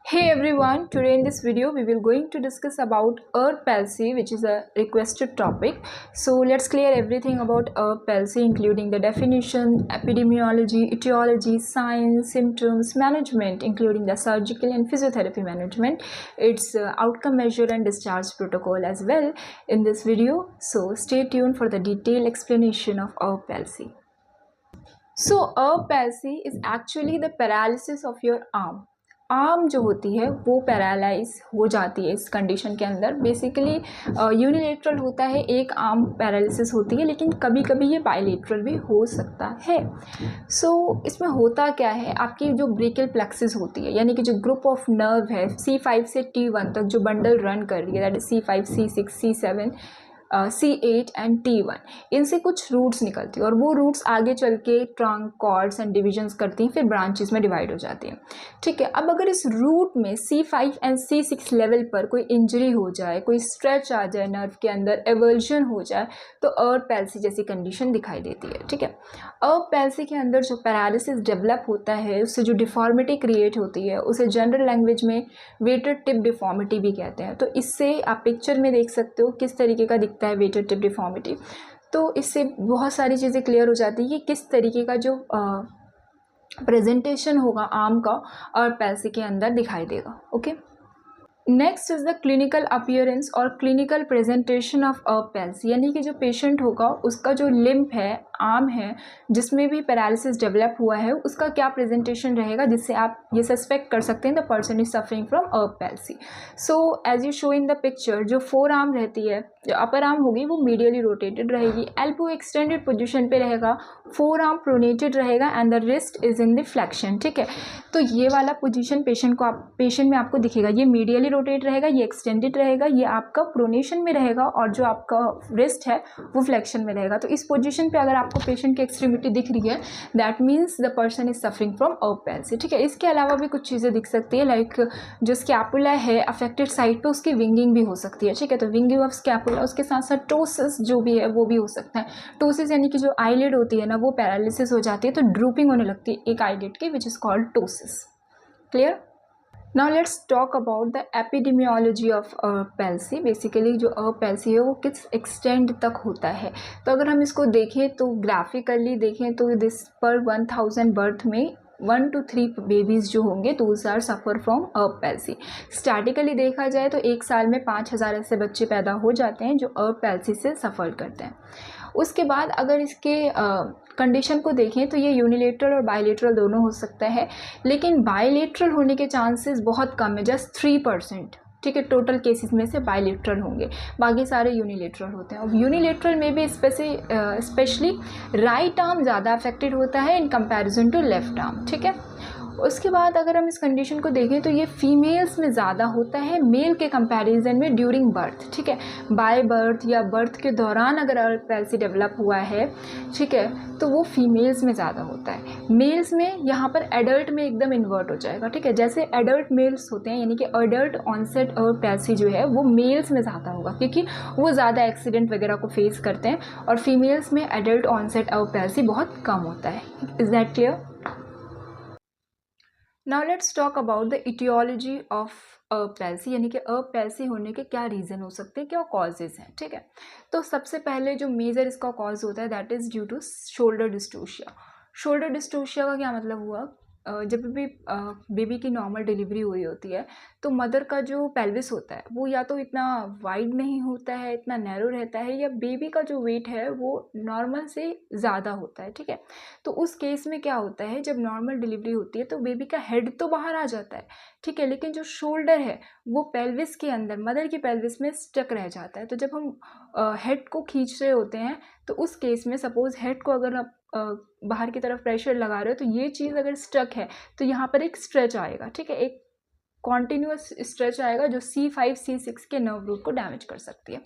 Hey everyone, today in this video we will going to discuss about herb palsy, which is a requested topic. So let's clear everything about herb palsy, including the definition, epidemiology, etiology, science, symptoms, management, including the surgical and physiotherapy management, its outcome measure and discharge protocol as well in this video. So stay tuned for the detailed explanation of herb palsy. So herb palsy is actually the paralysis of your arm. Arm जो होती है वो paralyse हो जाती है इस condition के अंदर. बेसिकली यूनिलेटरल होता है, एक आर्म पैरालिसिस होती है, लेकिन कभी कभी ये बायलेटरल भी हो सकता है. सो इसमें होता क्या है, आपकी जो ब्रेकियल प्लेक्सिस होती है, यानी कि जो ग्रुप ऑफ नर्व है C5 से T1 तक जो बंडल रन कर रही है, that is C5, C6, C7, C8 and T1, इनसे कुछ रूट्स निकलती है और वो रूट्स आगे चल के ट्रंक, कॉर्ड्स एंड डिविजन्स करती हैं, फिर ब्रांचेस में डिवाइड हो जाती हैं. ठीक है, अब अगर इस रूट में C5 एंड C6 लेवल पर कोई इंजरी हो जाए, कोई स्ट्रेच आ जाए नर्व के अंदर, एवर्जन हो जाए, तो अर्ब पैल्सी जैसी कंडीशन दिखाई देती है. ठीक है, अर्ब पैल्सी के अंदर जो पैरालिसिस डेवलप होता है, उससे जो डिफॉर्मिटी क्रिएट होती है, उसे जनरल लैंग्वेज में वेटर टिप डिफॉर्मिटी भी कहते हैं. तो इससे आप पिक्चर में देख सकते हो किस तरीके का दिखता है वेटर टिप डिफॉर्मिटी. तो इससे बहुत सारी चीज़ें क्लियर हो जाती है कि किस तरीके का जो प्रेजेंटेशन होगा आर्म का और पैल्सी के अंदर दिखाई देगा. Okay, next is the clinical appearance और clinical presentation of Erb palsy, यानी कि जो पेशेंट होगा उसका जो लिम्फ है, आर्म है, जिसमें भी पैरालिसिस डेवलप हुआ है, उसका क्या प्रेजेंटेशन रहेगा जिससे आप ये सस्पेक्ट कर सकते हैं the person is suffering from Erb palsy. So as you show in the picture, जो फोर आर्म रहती है, जो अपर आर्म होगी वो मीडियली रोटेटेड रहेगी, एल्बो एक्सटेंडेड पोजीशन पे रहेगा, फोर आर्म प्रोनेटेड रहेगा and the wrist is in the flexion. ठीक है, तो ये वाला पोजीशन पेशेंट में आपको दिखेगा, ये मीडियली रोटेट रहेगा, ये एक्सटेंडेड रहेगा, ये आपका प्रोनेशन में रहेगा और जो आपका रिस्ट है वो फ्लेक्शन में रहेगा. तो इस पोजीशन पे अगर आपको पेशेंट की एक्सट्रीमिटी दिख रही है, that means the person is suffering from Erb palsy. ठीक है, इसके अलावा भी कुछ चीज़ें दिख सकती है, लाइक जो स्कैपुला है अफेक्टेड साइड पे, उसकी विंगिंग भी हो सकती है. ठीक है, तो विंगिंग ऑफ स्कैपुला, उसके साथ साथ टोसिस जो भी है वो भी हो सकता है. टोसिस यानी कि जो आईलिड होती है ना, वो पैरालिसिस हो जाती है, तो ड्रूपिंग होने लगती है एक आईलिड की, which is called ptosis. Clear? Now let's talk about the epidemiology of Erb palsy. Basically जो अर्ब पैल्सी है वो किस एक्सटेंड तक होता है. तो अगर हम इसको देखें तो ग्राफिकली देखें तो दिस पर 1000 बर्थ में 1 to 3 बेबीज़ जो होंगे those are suffer from Erb palsy. Statically देखा जाए तो एक साल में 5000 ऐसे बच्चे पैदा हो जाते हैं जो अर्ब पैल्सी से सफ़र करते हैं. उसके बाद अगर इसके कंडीशन को देखें तो ये यूनिलेटरल और बायलेटरल दोनों हो सकता है, लेकिन बायलेटरल होने के चांसेस बहुत कम है, जस्ट 3%. ठीक है, टोटल केसेस में से बायलेटरल होंगे, बाकी सारे यूनिलेटरल होते हैं. अब यूनिलेटरल में भी स्पेशली राइट आर्म ज़्यादा अफेक्टेड होता है in comparison to left arm. ठीक है, उसके बाद अगर हम इस कंडीशन को देखें तो ये फीमेल्स में ज़्यादा होता है मेल के कंपैरिजन में ड्यूरिंग बर्थ. ठीक है, बाय बर्थ या बर्थ के दौरान अगर अर्ब पैल्सी डेवलप हुआ है, ठीक है, तो वो फीमेल्स में ज़्यादा होता है. मेल्स में यहाँ पर एडल्ट में एकदम इन्वर्ट हो जाएगा. ठीक है, जैसे एडल्ट मेल्स होते हैं, यानी कि एडल्ट ऑनसेट अर्ब पैल्सी जो है वो मेल्स में ज़्यादा होगा क्योंकि वो ज़्यादा एक्सीडेंट वगैरह को फेस करते हैं, और फीमेल्स में एडल्ट ऑनसेट अर्ब पैल्सी बहुत कम होता है. Is that clear? Now let's talk about the etiology of Erb palsy, यानी कि अर्ब पैल्सी होने के क्या रीज़न हो सकते हैं, क्या कॉजेज़ हैं. ठीक है, तो सबसे पहले जो मेजर इसका कॉज होता है that is due to shoulder dystocia. Shoulder dystocia का क्या मतलब हुआ, जब भी बेबी की नॉर्मल डिलीवरी हुई होती है तो मदर का जो पेल्विस होता है वो या तो इतना वाइड नहीं होता है, इतना नैरो रहता है, या बेबी का जो वेट है वो नॉर्मल से ज़्यादा होता है. ठीक है, तो उस केस में क्या होता है, जब नॉर्मल डिलीवरी होती है तो बेबी का हेड तो बाहर आ जाता है, ठीक है, लेकिन जो शोल्डर है वो पेल्विस के अंदर, मदर की पेल्विस में स्टक रह जाता है. तो जब हम हेड को खींच रहे होते हैं तो उस केस में सपोज़ हेड को अगर आप बाहर की तरफ प्रेशर लगा रहे हो तो ये चीज़ अगर स्ट्रक है तो यहाँ पर एक स्ट्रेच आएगा. ठीक है, एक कॉन्टिन्यूस स्ट्रेच आएगा जो C5 C6 के नर्व रूट को डैमेज कर सकती है.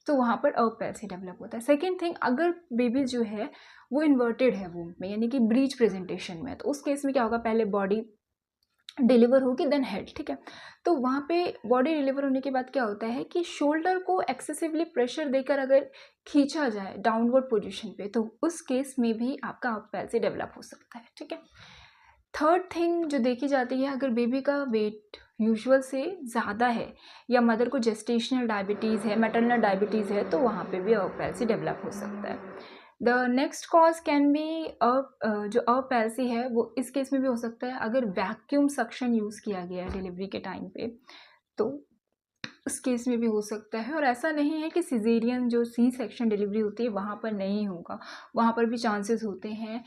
तो वहाँ पर अर्ब पैल्सी डेवलप होता है. सेकेंड थिंग, अगर बेबी जो है वो इन्वर्टेड है वूम्ब में, यानी कि ब्रीच प्रेजेंटेशन में, तो उस केस में क्या होगा, पहले बॉडी डिलीवर होगी देन हेड. ठीक है, तो वहाँ पे बॉडी डिलीवर होने के बाद क्या होता है कि शोल्डर को एक्सेसिवली प्रेशर देकर अगर खींचा जाए डाउनवर्ड पोजीशन पे तो उस केस में भी आपका अर्ब पैल्सी डेवलप हो सकता है. ठीक है, थर्ड थिंग जो देखी जाती है, अगर बेबी का वेट यूजुअल से ज़्यादा है, या मदर को जेस्टेशनल डायबिटीज़ है, मैटरनल डायबिटीज़ है, तो वहाँ पे भी अर्ब पैल्सी डेवलप हो सकता है। The next cause can be जो अर्ब पैल्सी है वो इस केस में भी हो सकता है अगर वैक्यूम सक्शन यूज़ किया गया है डिलीवरी के टाइम पे, तो उस केस में भी हो सकता है। और ऐसा नहीं है कि सिजेरियन जो सी सेक्शन डिलीवरी होती है वहाँ पर नहीं होगा, वहाँ पर भी चांसेस होते हैं।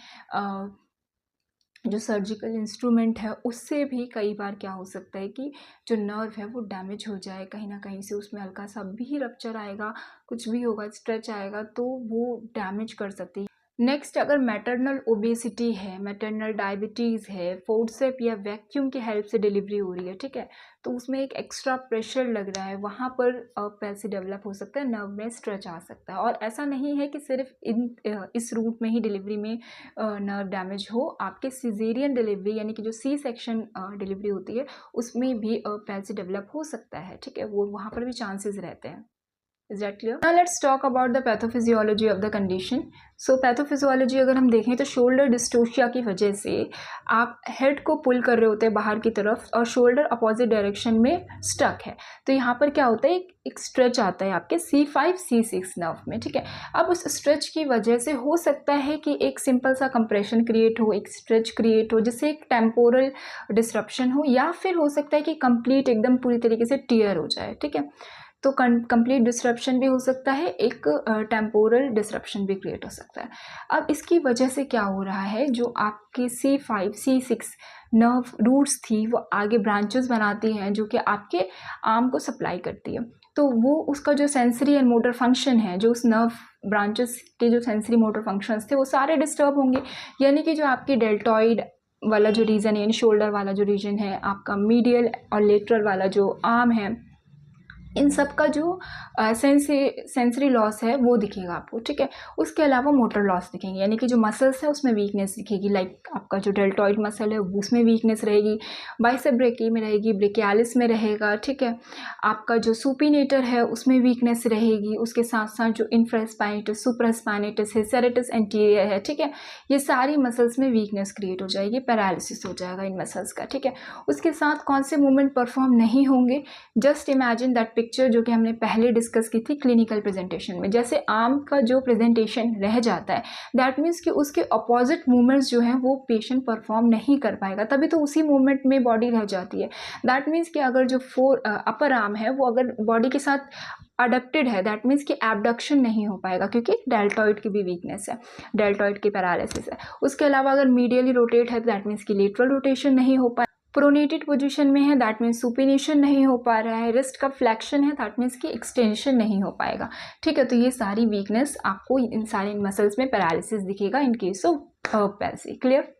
जो सर्जिकल इंस्ट्रूमेंट है उससे भी कई बार क्या हो सकता है कि जो नर्व है वो डैमेज हो जाए, कहीं ना कहीं से उसमें हल्का सा भी रप्चर आएगा, कुछ भी होगा, स्ट्रेच आएगा, तो वो डैमेज कर सकती है। नेक्स्ट, अगर मैटरनल ओबेसिटी है, मैटरनल डायबिटीज़ है, फोर्सेप या वैक्यूम की हेल्प से डिलीवरी हो रही है, ठीक है, तो उसमें एक एक्स्ट्रा प्रेशर लग रहा है, वहाँ पर पैल्सी डेवलप हो सकता है, नर्व में स्ट्रेच आ सकता है। और ऐसा नहीं है कि सिर्फ इस रूट में ही डिलीवरी में नर्व डैमेज हो, आपके सिजेरियन डिलीवरी यानी कि जो सी सेक्शन डिलीवरी होती है उसमें भी पैल्सी डेवलप हो सकता है, ठीक है, वो वहाँ पर भी चांसेस रहते हैं। Is that clear? Now let's talk about the pathophysiology of the condition. So pathophysiology अगर हम देखें तो शोल्डर डिस्टोशिया की वजह से आप हेड को पुल कर रहे होते हैं बाहर की तरफ और शोल्डर अपोजिट डायरेक्शन में स्टक है, तो यहाँ पर क्या होता है, एक स्ट्रेच आता है आपके C5 C6 नर्व में, ठीक है। अब उस स्ट्रेच की वजह से हो सकता है कि एक सिंपल सा कंप्रेशन क्रिएट हो, एक स्ट्रेच क्रिएट हो जिससे एक टेम्पोरल डिस्रप्शन हो, या फिर हो सकता है कि कंप्लीट एकदम पूरी तरीके से टीयर हो जाए, ठीक है। तो कंप्लीट डिसरप्शन भी हो सकता है, एक टेम्पोरल डिसरप्शन भी क्रिएट हो सकता है। अब इसकी वजह से क्या हो रहा है, जो आपकी C5 C6 नर्व रूट्स थी वो आगे ब्रांचेस बनाती हैं जो कि आपके आर्म को सप्लाई करती है, तो वो उसका जो सेंसरी एंड मोटर फंक्शन है, जो उस नर्व ब्रांचेस के जो सेंसरी मोटर फंक्शंस थे वो सारे डिस्टर्ब होंगे, यानी कि जो आपकी डेल्टॉइड वाला जो रीजन है, यानी शोल्डर वाला जो रीजन है, आपका मीडियल और लेटरल वाला जो आर्म है, इन सब का जो सेंसरी लॉस है वो दिखेगा आपको, ठीक है। उसके अलावा मोटर लॉस दिखेंगे, यानी कि जो मसल्स है उसमें वीकनेस दिखेगी, लाइक आपका जो डेल्टॉइड मसल है उसमें वीकनेस रहेगी, बाइसेप ब्रेकी में रहेगी, ब्रेकियालिस में रहेगा, ठीक है। आपका जो सुपिनेटर है उसमें वीकनेस रहेगी, उसके साथ साथ जो इंफ्रास्पाइनेटस, सुपरास्पाइनेटस है, सेरेटस एंटीरियर है, ठीक है, ये सारी मसल्स में वीकनेस क्रिएट हो जाएगी, पैरालिसिस हो जाएगा इन मसल्स का, ठीक है। उसके साथ कौन से मूवमेंट परफॉर्म नहीं होंगे, जस्ट इमेजिन दैट पिक्चर जो कि हमने पहले डिस्कस की थी क्लिनिकल प्रेजेंटेशन में, जैसे आर्म का जो प्रेजेंटेशन रह जाता है, दैट मीन्स कि उसके अपोजिट मूवमेंट्स जो हैं वो पेशेंट परफॉर्म नहीं कर पाएगा, तभी तो उसी मूवमेंट में बॉडी रह जाती है। दैट मीन्स कि अगर जो अपर आर्म है वो अगर बॉडी के साथ अडेप्टेड है, दैट मीन्स कि एबडक्शन नहीं हो पाएगा, क्योंकि डेल्टॉइड की भी वीकनेस है, डेल्टॉइड की पैरालिसिस है। उसके अलावा अगर मीडियली रोटेट है, दैट मीन्स कि लेटरल रोटेशन नहीं हो पाएगा, प्रोनेटेड पोजीशन में है, दैट मीन्स सुपिनेशन नहीं हो पा रहा है, रिस्ट का फ्लेक्शन है, दैट मीन्स कि एक्सटेंशन नहीं हो पाएगा, ठीक है। तो ये सारी वीकनेस आपको इन सारे मसल्स में पैरालिसिस दिखेगा in case of palsy. Clear?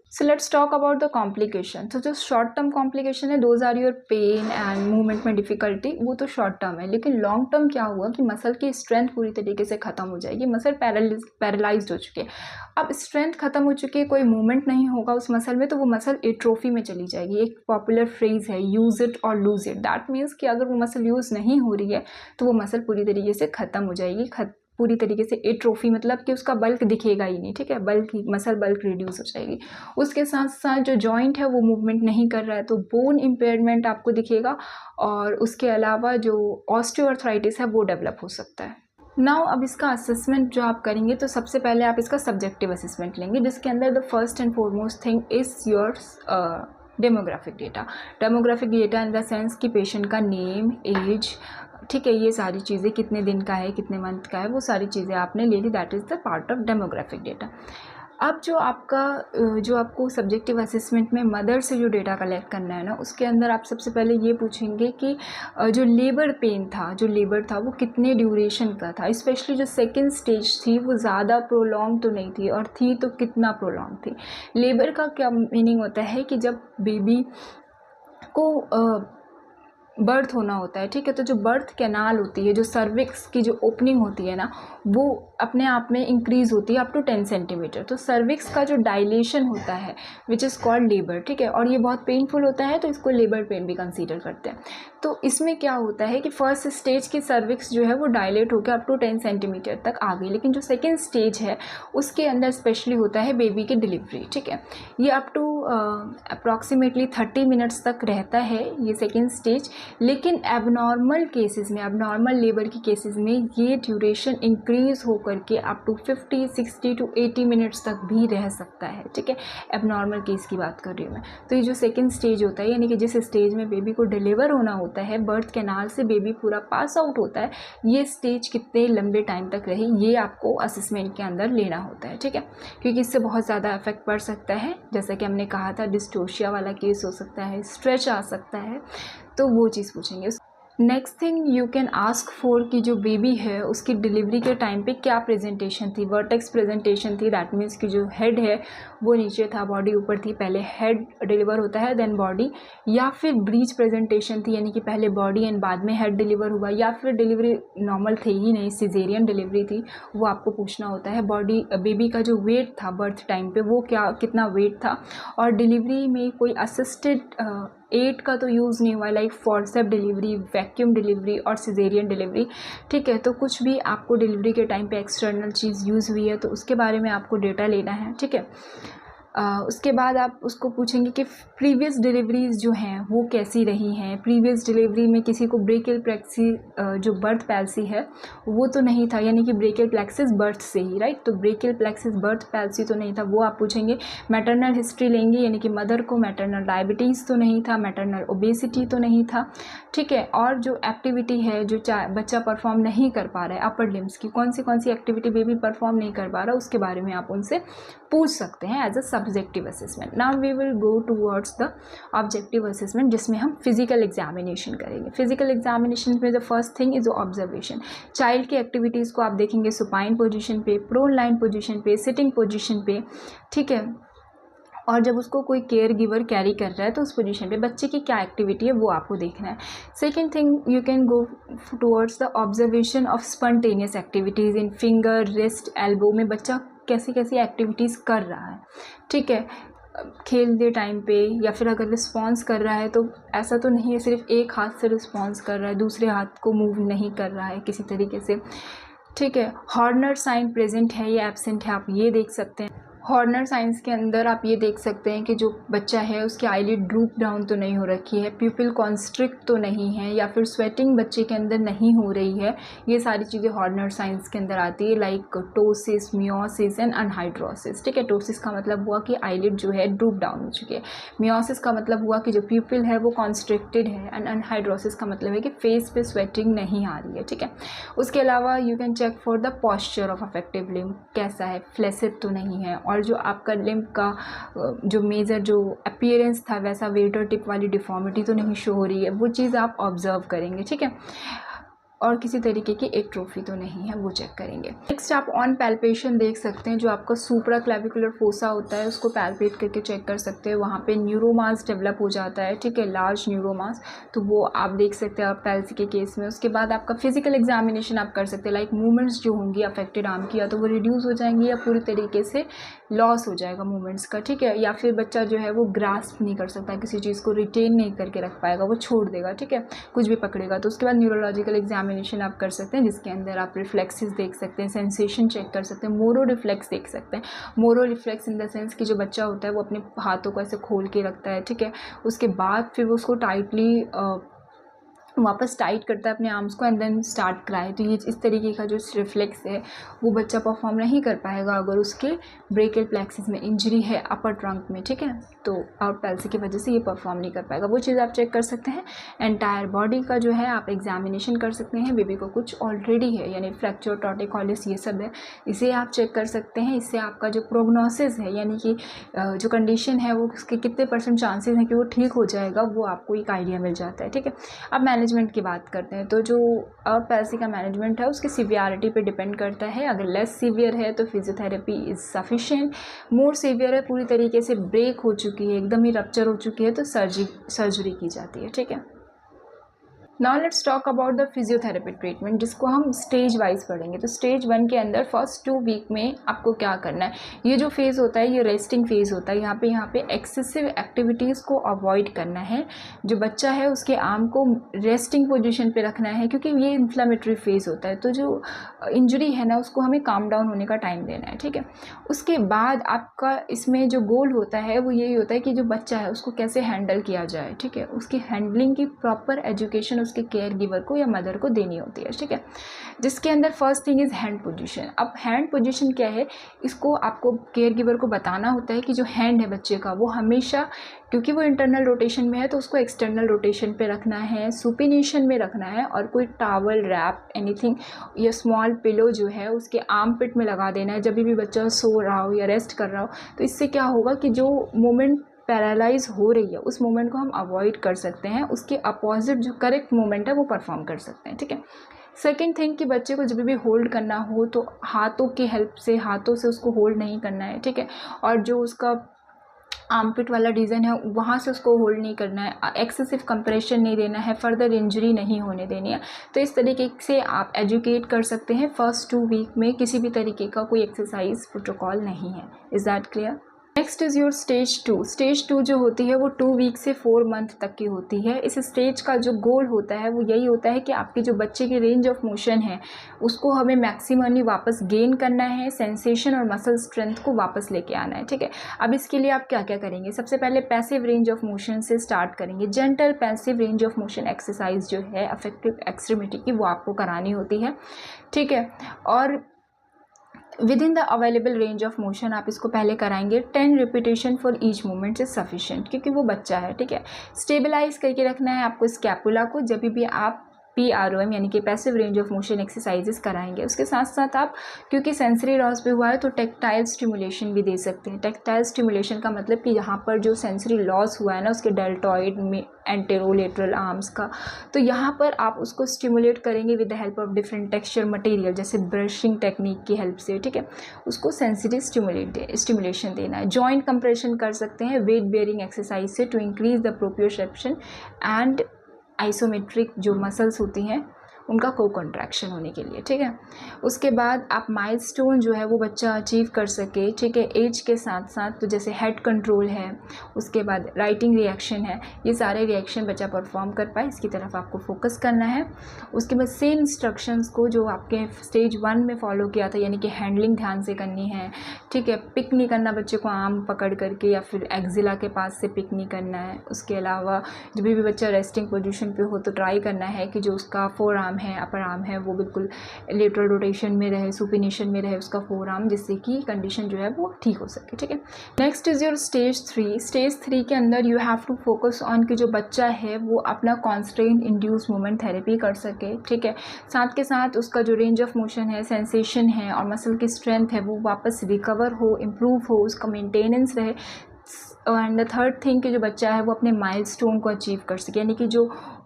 So let's talk about the complication. So जो शॉर्ट टर्म कॉम्प्लिकेशन है, those are your pain and movement में डिफिकल्टी, वो तो शॉर्ट टर्म है, लेकिन लॉन्ग टर्म क्या हुआ कि मसल की स्ट्रेंथ पूरी तरीके से खत्म हो जाएगी, मसल पैरालाइज्ड हो चुकी है। अब स्ट्रेंथ खत्म हो चुकी है, कोई मूवमेंट नहीं होगा उस मसल में, तो वो मसल एट्रोफी में चली जाएगी। एक पॉपुलर फ्रेज है यूज इट और लूज इट, दैट मीन्स कि अगर वो मसल यूज़ नहीं हो रही है तो वो मसल पूरी तरीके से ख़त्म हो जाएगी, पूरी तरीके से एट्रोफी, मतलब कि उसका बल्क दिखेगा ही नहीं, ठीक है, बल्क मसल बल्क रिड्यूस हो जाएगी। उसके साथ साथ जो जॉइंट है वो मूवमेंट नहीं कर रहा है, तो बोन इम्पेयरमेंट आपको दिखेगा, और उसके अलावा जो ऑस्टियोआर्थराइटिस है वो डेवलप हो सकता है। नाउ अब इसका असेसमेंट जो आप करेंगे, तो सबसे पहले आप इसका सब्जेक्टिव असेसमेंट लेंगे, जिसके अंदर the first and foremost thing is your demographic data. Demographic data in the sense कि पेशेंट का नेम, एज, ठीक है, ये सारी चीज़ें, कितने दिन का है, कितने मंथ का है, वो सारी चीज़ें आपने ले ली, that is the part of demographic data. अब जो आपको सब्जेक्टिव असेसमेंट में मदर से जो डेटा कलेक्ट करना है ना, उसके अंदर आप सबसे पहले ये पूछेंगे कि जो लेबर पेन था, जो लेबर था वो कितने ड्यूरेशन का था, स्पेशली जो सेकेंड स्टेज थी वो ज़्यादा प्रोलॉन्ग तो नहीं थी, और थी तो कितना प्रोलॉन्ग थी। लेबर का क्या मीनिंग होता है कि जब बेबी को बर्थ होना होता है, ठीक है। तो जो बर्थ कैनाल होती है, जो सर्विक्स की जो ओपनिंग होती है ना, वो अपने आप में इंक्रीज़ होती है अप टू 10 सेंटीमीटर। तो सर्विक्स का जो डायलेशन होता है विच इज़ कॉल्ड लेबर, ठीक है, और ये बहुत पेनफुल होता है, तो इसको लेबर पेन भी कंसीडर करते हैं। तो इसमें क्या होता है कि फर्स्ट स्टेज की सर्विक्स जो है वो डायलेट होकर अप टू 10 सेंटीमीटर तक आ गई, लेकिन जो सेकेंड स्टेज है उसके अंदर स्पेशली होता है बेबी की डिलीवरी, ठीक है। ये अप टू अप्रॉक्सीमेटली 30 मिनट्स तक रहता है ये सेकेंड स्टेज, लेकिन एबनॉर्मल केसेस में, एबनॉर्मल लेबर की केसेस में ये ड्यूरेशन इंक्रीज़ होकर के अप टू 50, 60 टू 80 मिनट्स तक भी रह सकता है, ठीक है। एबनॉर्मल केस की बात कर रही हूँ मैं। तो ये जो सेकेंड स्टेज होता है, यानी कि जिस स्टेज में बेबी को डिलीवर होना होता है, बर्थ कैनाल से बेबी पूरा पास आउट होता है, ये स्टेज कितने लंबे टाइम तक रही ये आपको असेसमेंट के अंदर लेना होता है, ठीक है, क्योंकि इससे बहुत ज़्यादा इफेक्ट पड़ सकता है। जैसा कि हमने कहा था, डिस्टोशिया वाला केस हो सकता है, स्ट्रेच आ सकता है, तो वो चीज़ पूछेंगे। Next thing you can ask for कि जो बेबी है उसकी डिलीवरी के टाइम पे क्या प्रेजेंटेशन थी। वर्टेक्स प्रेजेंटेशन थी, दैट मीन्स कि जो हेड है वो नीचे था, बॉडी ऊपर थी। पहले हेड डिलीवर होता है देन बॉडी, या फिर ब्रीच प्रेजेंटेशन थी, यानी कि पहले बॉडी एंड बाद में हेड डिलीवर हुआ, या फिर डिलीवरी नॉर्मल थी ही नहीं, सिजेरियन डिलीवरी थी, वो आपको पूछना होता है। बॉडी बेबी का जो वेट था बर्थ टाइम पे वो कितना वेट था, और डिलीवरी में कोई असिस्टेड एड का तो यूज़ नहीं हुआ, like forceps delivery, vacuum delivery और सिजेरियन डिलीवरी, ठीक है। तो कुछ भी आपको डिलीवरी के टाइम पे एक्सटर्नल चीज़ यूज़ हुई है तो उसके बारे में आपको डेटा लेना है, ठीक है। उसके बाद आप उसको पूछेंगे कि प्रीवियस डिलीवरीज़ जो हैं वो कैसी रही हैं। प्रीवियस डिलीवरी में किसी को ब्रेकियल प्लेक्सी जो बर्थ पैल्सी है वो तो नहीं था, यानी कि ब्रेकियल प्लेक्सिस बर्थ से ही, राइट। तो ब्रेकियल प्लेक्सिस बर्थ पैल्सी तो नहीं था, वो आप पूछेंगे। मैटरनल हिस्ट्री लेंगे, यानी कि मदर को मैटरनल डायबिटीज़ तो नहीं था, मैटरनल ओबेसिटी तो नहीं था, ठीक है। और जो एक्टिविटी है जो बच्चा परफॉर्म नहीं कर पा रहा है अपर लिम्स की, कौन सी एक्टिविटी बेबी परफॉर्म नहीं कर पा रहा, उसके बारे में आप उनसे पूछ सकते हैं as a subjective assessment. Now we will go towards the objective assessment, जिसमें हम फिजिकल एग्जामिनेशन करेंगे। फिजिकल एग्जामिनेशन में the first thing is observation. Child की एक्टिविटीज़ को आप देखेंगे सुपाइन पोजीशन पे, प्रोन लाइन पोजीशन पे, सिटिंग पोजीशन पे, ठीक है। और जब उसको कोई केयर गिवर कैरी कर रहा है तो उस पोजीशन पे बच्चे की क्या एक्टिविटी है वो आपको देखना है। Second thing you can go towards the observation of spontaneous activities in finger, wrist, elbow में बच्चा कैसी कैसी एक्टिविटीज़ कर रहा है, ठीक है। खेलते टाइम पे, या फिर अगर रिस्पॉन्स कर रहा है तो ऐसा तो नहीं है सिर्फ एक हाथ से रिस्पॉन्स कर रहा है, दूसरे हाथ को मूव नहीं कर रहा है किसी तरीके से, ठीक है। हॉर्नर साइन प्रेजेंट है या एब्सेंट है, आप ये देख सकते हैं। हॉर्नर साइंस के अंदर आप ये देख सकते हैं कि जो बच्चा है उसकी आईलिड ड्रूप डाउन तो नहीं हो रखी है, प्यूपिल कॉन्स्ट्रिक्ट तो नहीं है, या फिर स्वेटिंग बच्चे के अंदर नहीं हो रही है। ये सारी चीज़ें हॉर्नर साइंस के अंदर आती है, लाइक टोसिस, मियोसिस एंड अनहाइड्रोसिस, ठीक है। टोसिस का मतलब हुआ कि आईलिड जो है ड्रूप डाउन हो चुकी है। मियोसिस का मतलब हुआ कि जो प्यूपिल है वो कॉन्स्ट्रिक्टेड है, एंड अनहाइड्रोसिस का मतलब है कि फेस पे स्वेटिंग नहीं आ रही है, ठीक है। उसके अलावा you can check for the posture of affected limb, कैसा है, फ्लेसिड तो नहीं है, और जो आपका लिम्ब का जो मेजर जो अपीयरेंस था वैसा वेटर टिप वाली डिफॉर्मिटी तो नहीं शो हो रही है, वो चीज़ आप ऑब्जर्व करेंगे, ठीक है। और किसी तरीके की एट्रोफी तो नहीं है, वो चेक करेंगे। नेक्स्ट आप ऑन पैल्पेशन देख सकते हैं, जो आपका सुप्रा क्लेविकुलर फोसा होता है उसको पैल्पेट करके चेक कर सकते हैं। वहाँ पे न्यूरोमास डेवलप हो जाता है, ठीक है, लार्ज न्यूरोमास, तो वो आप देख सकते हैं पैल्सी के केस में। उसके बाद आपका फिजिकल एग्जामिनेशन आप कर सकते हैं, लाइक मूवमेंट्स जो होंगी अफेक्टेड आर्म की, या तो वो रिड्यूस हो जाएंगी या पूरी तरीके से लॉस हो जाएगा मूवमेंट्स का, ठीक है। या फिर बच्चा जो है वो ग्रास्प नहीं कर सकता, किसी चीज़ को रिटेन नहीं करके रख पाएगा, वो छोड़ देगा, ठीक है, कुछ भी पकड़ेगा। तो उसके बाद न्यूरोलॉजिकल एग्जामिनेशन आप कर सकते हैं, जिसके अंदर आप रिफ्लेक्सेस देख सकते हैं, सेंसेशन चेक कर सकते हैं, मोरो रिफ्लेक्स देख सकते हैं। Moro reflex in the sense कि जो बच्चा होता है वो अपने हाथों को ऐसे खोल के रखता है, ठीक है। उसके बाद फिर वो उसको टाइटली वापस टाइट करता है अपने आर्म्स को एंड देन स्टार्ट क्राई। तो ये इस तरीके का जो रिफ्लेक्स है वो बच्चा परफॉर्म नहीं कर पाएगा अगर उसके ब्रेकियल प्लेक्सिस में इंजरी है अपर ट्रंक में, ठीक है। तो आउट पैल्सी की वजह से ये परफॉर्म नहीं कर पाएगा, वो चीज़ आप चेक कर सकते हैं। एंटायर बॉडी का जो है आप एग्जामिनेशन कर सकते हैं। बेबी को कुछ ऑलरेडी है, यानी फ्रैक्चर, टॉर्टिकोलिस, ये सब है, इसे आप चेक कर सकते हैं। इससे आपका जो प्रोग्नोसिस है, यानी कि जो कंडीशन है वो उसके कितने % चांसेस हैं कि वो ठीक हो जाएगा, वो आपको एक आइडिया मिल जाता है, ठीक है। अब मैनेजमेंट की बात करते हैं, तो जो आउट पैल्सी का मैनेजमेंट है उसकी सीवियरिटी पे डिपेंड करता है। अगर लेस सीवियर है तो physiotherapy is sufficient, more severe है, पूरी तरीके से ब्रेक हो चुकी है, एकदम ही रप्चर हो चुकी है, तो सर्जरी की जाती है, ठीक है। Now let's talk about the physiotherapy treatment, जिसको हम स्टेज वाइज पढ़ेंगे। तो स्टेज 1 के अंदर फर्स्ट 2 वीक में आपको क्या करना है, ये जो फेज़ होता है ये रेस्टिंग फेज़ होता है। यहाँ पे एक्सेसिव एक्टिविटीज़ को अवॉइड करना है। जो बच्चा है उसके आर्म को रेस्टिंग पोजीशन पे रखना है, क्योंकि ये इन्फ्लामेटरी फेज़ होता है। तो जो इंजरी है ना उसको हमें काम डाउन होने का टाइम देना है, ठीक है। उसके बाद आपका इसमें जो गोल होता है वो यही होता है कि जो बच्चा है उसको कैसे हैंडल किया जाए, ठीक है। उसकी हैंडलिंग की प्रॉपर एजुकेशन उसके केयर गिवर को या मदर को देनी होती है, ठीक है। जिसके अंदर first thing is hand position. अब हैंड पोजीशन क्या है, इसको आपको केयर गिवर को बताना होता है कि जो हैंड है बच्चे का वो हमेशा, क्योंकि वो इंटरनल रोटेशन में है तो उसको एक्सटर्नल रोटेशन पे रखना है, सुपिनेशन में रखना है, और कोई टावल, रैप, एनीथिंग या स्मॉल पिलो जो है उसके आर्म पिट में लगा देना है जब भी बच्चा सो रहा हो या रेस्ट कर रहा हो। तो इससे क्या होगा कि जो मोमेंट पैरालाइज हो रही है उस मोमेंट को हम अवॉइड कर सकते हैं, उसके अपोजिट जो करेक्ट मोमेंट है वो परफॉर्म कर सकते हैं, ठीक है। सेकेंड थिंग कि बच्चे को जब भी होल्ड करना हो तो हाथों की हेल्प से, हाथों से उसको होल्ड नहीं करना है, ठीक है। और जो उसका आर्मपिट वाला डिज़ाइन है वहाँ से उसको होल्ड नहीं करना है, एक्सेसिव कंप्रेशन नहीं देना है, फर्दर इंजरी नहीं होने देनी है। तो इस तरीके से आप एजुकेट कर सकते हैं। फर्स्ट 2 वीक में किसी भी तरीके का कोई एक्सरसाइज प्रोटोकॉल नहीं है। Is that clear? Next is your stage 2। Stage 2 जो होती है वो 2 वीक से 4 मंथ तक की होती है। इस स्टेज का जो गोल होता है वो यही होता है कि आपकी जो बच्चे की रेंज ऑफ मोशन है उसको हमें मैक्सिमली वापस गेन करना है, सेंसेशन और मसल स्ट्रेंथ को वापस लेके आना है, ठीक है। अब इसके लिए आप क्या क्या करेंगे, सबसे पहले पैसिव रेंज ऑफ मोशन से स्टार्ट करेंगे। Gentle passive range of motion exercise जो है अफेक्टिव एक्सट्रीमिटी की वो आपको करानी होती है, ठीक है। और with in the available range of motion आप इसको पहले कराएंगे। 10 repetition for each movement is sufficient, क्योंकि वो बच्चा है, ठीक है। स्टेबलाइज करके रखना है आपको स्कैपुला को जब भी आप PROM यानी कि passive range of motion exercises कराएंगे। उसके साथ साथ आप, क्योंकि सेंसरी लॉस भी हुआ है तो टेक्टाइल स्टिमुलेशन भी दे सकते हैं। टेक्टाइल स्टिमुलेशन का मतलब कि यहाँ पर जो सेंसरी लॉस हुआ है ना उसके डेल्टॉइड में, एंटेरोलेटरल आर्म्स का, तो यहाँ पर आप उसको स्टिमुलेट करेंगे with the help of different texture material, जैसे ब्रशिंग टेक्निक की हेल्प से, ठीक है। उसको सेंसिटिव स्टिमुलेशन देना है। जॉइंट कंप्रेशन कर सकते हैं वेट बेयरिंग एक्सरसाइज से to increase the proprioception and isometric जो मसल्स होती हैं उनका को कॉन्ट्रैक्शन होने के लिए, ठीक है। उसके बाद आप माइलस्टोन जो है वो बच्चा अचीव कर सके, ठीक है, एज के साथ साथ। तो जैसे हेड कंट्रोल है, उसके बाद राइटिंग रिएक्शन है, ये सारे रिएक्शन बच्चा परफॉर्म कर पाए, इसकी तरफ आपको फोकस करना है। उसके बाद सेम इंस्ट्रक्शंस को जो आपके स्टेज 1 में फॉलो किया था, यानी कि हैंडलिंग ध्यान से करनी है, ठीक है। पिक नहीं करना बच्चे को आर्म पकड़ करके या फिर एक्जिला के पास से पिक नहीं करना है। उसके अलावा जब भी बच्चा रेस्टिंग पोजीशन पे हो तो ट्राई करना है कि जो उसका फोर आर्म है, अपर आर्म है, वो बिल्कुल लेटरल रोटेशन में रहे, सुपिनेशन में रहे उसका फोर आर्म, जिससे कि कंडीशन जो है वो ठीक हो सके, ठीक है। Next is your stage 3। Stage 3 के अंदर you have to focus on कि जो बच्चा है वो अपना कॉन्स्ट्रेंट इंड्यूस मूवमेंट थेरेपी कर सके, ठीक है। साथ के साथ उसका जो रेंज ऑफ मोशन है, सेंसेशन है और मसल की स्ट्रेंथ है वो वापस रिकवर हो, इम्प्रूव हो, उसका मेंटेनेंस रहे। एंड द थर्ड थिंग कि जो बच्चा है वो अपने माइलस्टोन को अचीव कर सके, यानी कि जो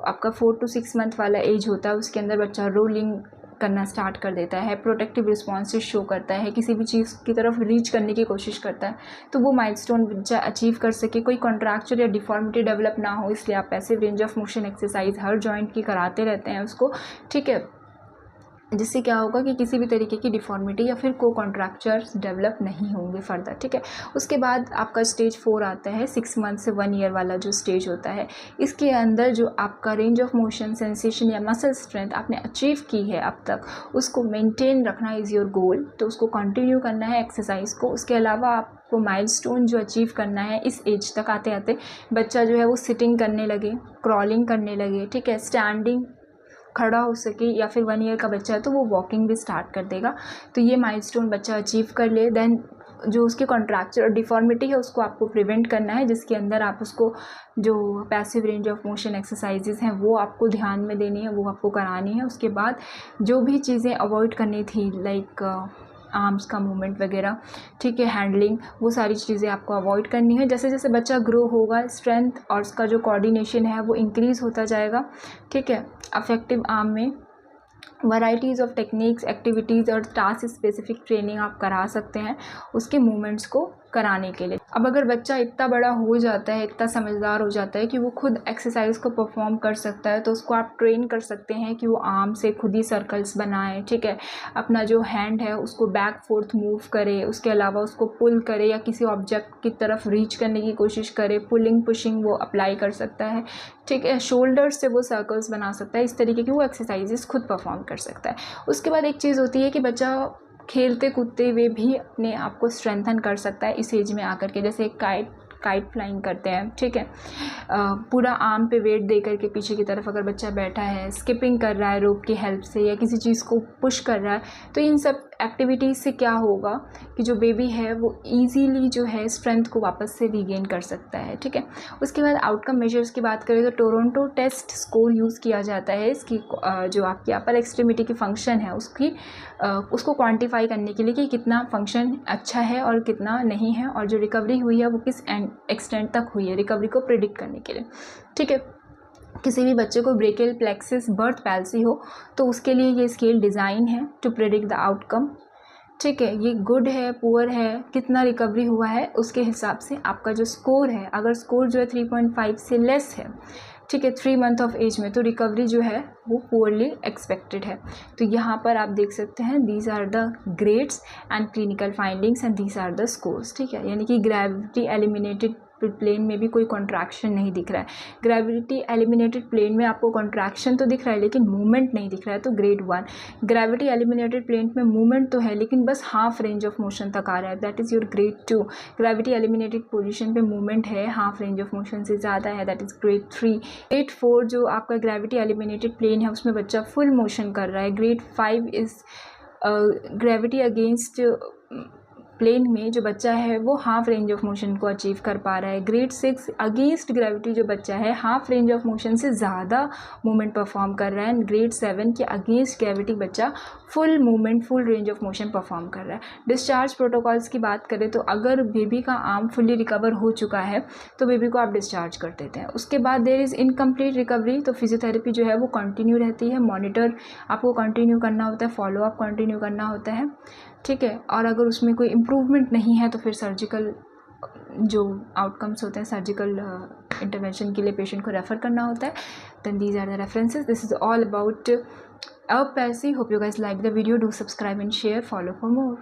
आपका 4 to 6 मंथ वाला एज होता है उसके अंदर बच्चा रोलिंग करना स्टार्ट कर देता है, प्रोटेक्टिव रिस्पॉन्सेस शो करता है, किसी भी चीज़ की तरफ रीच करने की कोशिश करता है, तो वो माइलस्टोन बच्चा अचीव कर सके, कोई कॉन्ट्रैक्चर या डिफॉर्मिटी डेवलप ना हो। इसलिए आप passive range of motion exercise her joint की कराते रहते हैं उसको, ठीक है, जिससे क्या होगा कि किसी भी तरीके की डिफॉर्मिटी या फिर को कॉन्ट्रैक्चर्स डेवलप नहीं होंगे फर्दर, ठीक है। उसके बाद आपका स्टेज 4 आता है, 6 मंथ से 1 ईयर वाला जो स्टेज होता है। इसके अंदर जो आपका रेंज ऑफ मोशन, सेंसेशन या मसल स्ट्रेंथ आपने अचीव की है अब तक, उसको मेंटेन रखना इज़ योर गोल। तो उसको कंटिन्यू करना है एक्सरसाइज को। उसके अलावा आपको माइलस्टोन जो अचीव करना है इस एज तक आते आते बच्चा जो है वो सिटिंग करने लगे, क्रॉलिंग करने लगे, ठीक है, स्टैंडिंग खड़ा हो सके, या फिर 1 ईयर का बच्चा है तो वो वॉकिंग भी स्टार्ट कर देगा। तो ये माइलस्टोन बच्चा अचीव कर ले, देन जो उसकी कॉन्ट्रैक्चर और डिफॉर्मिटी है उसको आपको प्रिवेंट करना है, जिसके अंदर आप उसको जो passive range of motion exercises हैं वो आपको ध्यान में देनी है, वो आपको करानी है। उसके बाद जो भी चीज़ें अवॉइड करनी थी लाइक आर्म्स का मूवमेंट वगैरह, ठीक है, हैंडलिंग, वो सारी चीज़ें आपको अवॉइड करनी है। जैसे जैसे बच्चा ग्रो होगा स्ट्रेंथ और उसका जो कोऑर्डिनेशन है वो इंक्रीज़ होता जाएगा, ठीक है, अफेक्टिव आर्म में वैराइटीज़ ऑफ टेक्निक्स, एक्टिविटीज़ और टास्क स्पेसिफिक ट्रेनिंग आप करा सकते हैं उसके मूवमेंट्स को कराने के लिए। अब अगर बच्चा इतना बड़ा हो जाता है, इतना समझदार हो जाता है कि वो खुद एक्सरसाइज को परफॉर्म कर सकता है, तो उसको आप ट्रेन कर सकते हैं कि वो आर्म से खुद ही सर्कल्स बनाए, ठीक है, अपना जो हैंड है उसको बैक फोर्थ मूव करे, उसके अलावा उसको पुल करे या किसी ऑब्जेक्ट की तरफ रीच करने की कोशिश करे, पुलिंग पुशिंग वो अप्लाई कर सकता है, ठीक है, शोल्डर्स से वो सर्कल्स बना सकता है, इस तरीके की वो एक्सरसाइजेस खुद परफॉर्म कर सकता है। उसके बाद एक चीज़ होती है कि बच्चा खेलते कूदते हुए भी अपने आप को स्ट्रेंथन कर सकता है इस एज में आकर के। जैसे काइट फ्लाइंग करते हैं, ठीक है, पूरा आर्म पे वेट दे करके पीछे की तरफ अगर बच्चा बैठा है, स्किपिंग कर रहा है रोप की हेल्प से या किसी चीज़ को पुश कर रहा है, तो इन सब एक्टिविटीज़ से क्या होगा कि जो बेबी है वो इजीली जो है स्ट्रेंथ को वापस से रीगेन कर सकता है, ठीक है। उसके बाद आउटकम मेजर्स की बात करें तो टोरंटो टेस्ट स्कोर यूज़ किया जाता है इसकी जो आपकी अपर एक्सट्रीमिटी की फंक्शन है उसको क्वांटिफाई करने के लिए कि कितना फंक्शन अच्छा है और कितना नहीं है, और जो रिकवरी हुई है वो किस एक्सटेंट तक हुई है, रिकवरी को प्रिडिक्ट करने के लिए, ठीक है। किसी भी बच्चे को ब्रेकियल प्लेक्सिस बर्थ पैल्सी हो तो उसके लिए ये स्केल डिज़ाइन है टू प्रेडिक्ट द आउटकम, ठीक है। ये गुड है, पुअर है, कितना रिकवरी हुआ है उसके हिसाब से आपका जो स्कोर है, अगर स्कोर जो है 3.5 से लेस है, ठीक है, 3 मंथ ऑफ एज में, तो रिकवरी जो है वो पुअरली एक्सपेक्टेड है। तो यहाँ पर आप देख सकते हैं these are the grades and clinical findings and these are the scores, ठीक है। यानी कि ग्रेविटी एलिमिनेटेड प्लेन में भी कोई कॉन्ट्रैक्शन नहीं दिख रहा है। ग्रेविटी एलिमिनेटेड प्लेन में आपको कॉन्ट्रैक्शन तो दिख रहा है लेकिन मूवमेंट नहीं दिख रहा है, तो ग्रेड 1। ग्रेविटी एलिमिनेटेड प्लेन में मूवमेंट तो है लेकिन बस हाफ रेंज ऑफ मोशन तक आ रहा है, that is your grade 2। Gravity eliminated position पे मूवमेंट है, हाफ रेंज ऑफ मोशन से ज़्यादा है, दैट इज़ ग्रेड 3। ग्रेड 4 जो आपका ग्रेविटी एलिमिनेटेड प्लेन है उसमें बच्चा फुल मोशन कर रहा है। Grade 5 is gravity against plane में जो बच्चा है वो हाफ रेंज ऑफ मोशन को अचीव कर पा रहा है। ग्रेड 6 अगेंस्ट ग्रेविटी जो बच्चा है हाफ रेंज ऑफ मोशन से ज़्यादा मूवमेंट परफॉर्म कर रहा है। ग्रेड 7 के अगेंस्ट ग्रेविटी बच्चा full movement, full range of motion perform कर रहा है। डिस्चार्ज प्रोटोकॉल्स की बात करें तो अगर बेबी का आर्म फुली रिकवर हो चुका है तो बेबी को आप डिस्चार्ज कर देते हैं। उसके बाद देयर इज़ इनकम्प्लीट रिकवरी, तो फिजियोथेरेपी जो है वो कंटिन्यू रहती है, मॉनिटर आपको कंटिन्यू करना होता है, फॉलोअप कंटिन्यू करना होता है, ठीक है। और अगर उसमें कोई इम्प्रूवमेंट नहीं है तो फिर सर्जिकल जो आउटकम्स होते हैं, सर्जिकल इंटरवेंशन के लिए पेशेंट को रेफ़र करना होता है। Then these are the references, this is all about a palsy. Hope you guys like the video, do subscribe and share, follow for more.